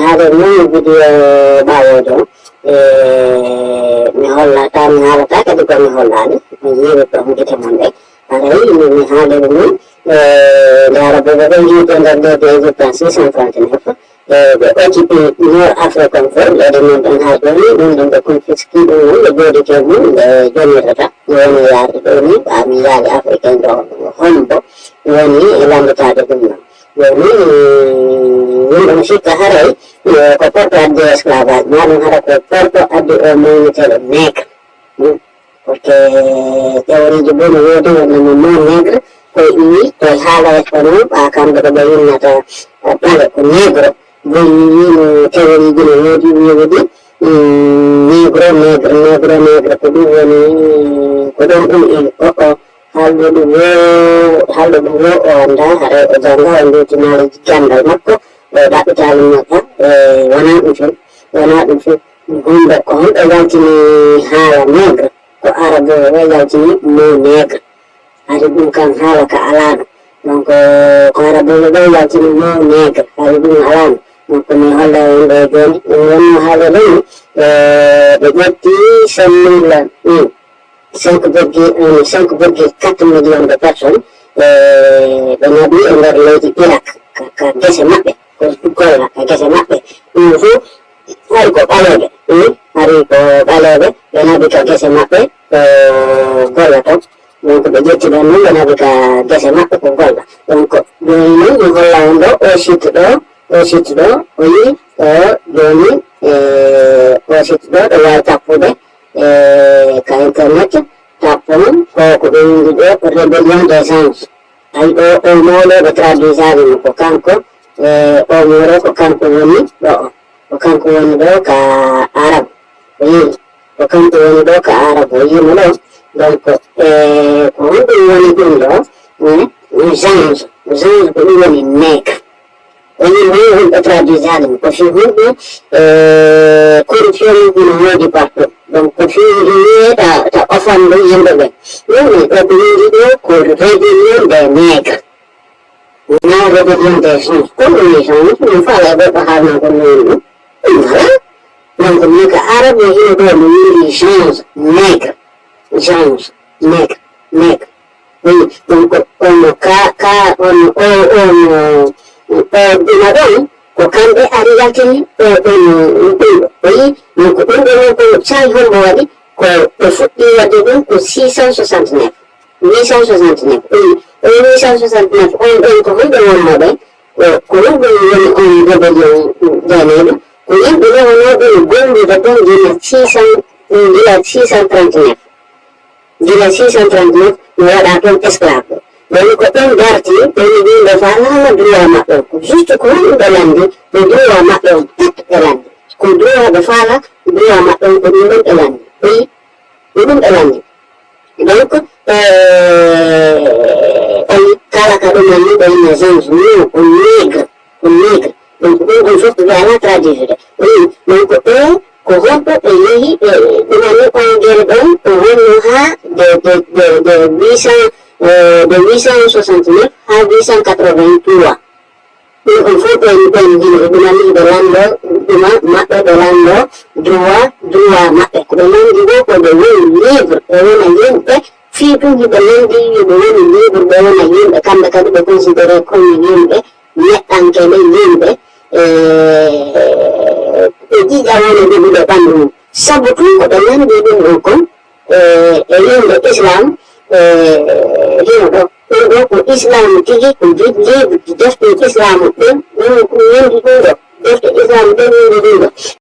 haala non video ɓawoɗo mi hollata mi haalata kadi komi hollani mi yiwi ɗon guite mon ɗe haray mi haaliri noon ndara bobo ɓe jiiɗo nder leydi Égypte en 639 ɓe occupi nord afrique on fof leydi men ɗon ha joni ɗum ɗum ɓe confisque ɗum noon ɓe jooɗike mum ɓe jomirtata woni yaade ɗo ni ɓami yaade africain ɗo hombo woni landitade ɗum noon joni yimɓe no sikka haray ko porto addi esclavage maɗum hara ko porto addi o mayneteɗo nègre parce que théorie ji bono woodi wonnamo non nègre koye iwi koye haalaya ko noon ɓa kamɓe ɗo ɓe yinnata ɓale ko négro boyi wino théorie ji no woodi wiwodi négro ko ɗum woni ko ɗon ɗum ini o halluɗo wo o anda haray o janga o ndutinaali gandal makko o ɗaɓɓitali makka wona ɗum fe humɓe ko honɓe yaltini haala nègre ko arabe o yaltini mo nègre hari ɗum kam haala ka alano donc ko arabe o ɗo yaltini mo nègre hari ɗum alano donc mi holla yimɓe joni ɗum wonno haalireni ɓe ƴetti 5,4 millions de personnes ɓe naɓi e nder leydi Irak ka gese maɓɓe ko golla ka gese maɓɓe ɗum fof hari ko ɓaleɓe ɓe naɓi ka gese maɓɓe ko golla to donc ɓe ƴetti ɗon noon ɓe naɓi ka gese maɓɓe ko golla donc joni noon mi holla on ɗo o site ɗo o yi joni o site ɗo ɗo wawi tappude ka internet tappon ko ɓe windi ɗo rébellion des anges ay ɗo o molo ɓe traduisari mo ko kanko o moro ko kanko woni ɗo ko kanko woni ɗo ka arabe o yii ko kanko woni ɗo ka arabe o yimo ɗo donc ko honɗum woni ɗum ɗo ange ko ɗum woni nègre o yii ni humɓe traduisari mo ko fi humɓe corruption no woodi partout donc ko fi wiyeɗa ta ofanɗo yimɓe ɓe ɗumni ɗo ko windi ɗo ko rébellion des nègres non rébellion des gens comme ɗum ni tan ɗum faala ɓe ko haalna ko noni ɗum ɗum ala donc mi ko arabe hino ɗo mi windi change nègre oui donc ono ɗuma ɗon ko kamɓe ari yaltini ɗon ɗumɗo oyi donc ɗum ɗo noon ko sahi hombo waɗi ko ɓe fuɗɗi wadde ɗum ko 869 oui o 869 on ɗon ko honɓe wonnoɓe ko honɓe woni on rébellion deneɗo ko yimɓe rewonoɓe no gollude ɗon gila 639 no waɗa toon esclave donc ko ɗon darti ɓeni yimɓe fa laala droit maɓɓe ko juste ko woni ɓe landi ɓe droit maɓɓe on pat ɓe landi ko droit ɓe faala droit maɓɓe on ko ɗum ɗon ɓe landi oui ko ɗum ɓe landi donc on kala ka ɗum woni ɓe yimɓe gens non ko nègre donc ɗum on fof ɓe ala traduire oui donc ko honɗo ɓe yeehi ɓe ɗumani on guere ɗon o wonno ha de 869 ha 883 ɗum on fof ɓen jini ɗumani ɓe lando ɗuma maɓɓe ɓe lando droit maɓɓe ko ɓe landi ɗo ko ɓe woni libre ɓe wona yimɓe fii ɗum hiɓe landi ɓe woni libre ɓe wona yimɓe kamɓe kadi ɓe considéré comme yimɓe neɗɗankeɓe yimɓe ɓe ƴiƴa woni ɗuɓuɓe ɓandu mum sabu tun ko ɓe landi ɗum ɗon kon e yimɓe islam hino ɗo ɗum ɗo ko islam tigi ko libre defte islam ɗum ko wondi ɗum ɗo defte islam ɗum wondi ɗum ɗo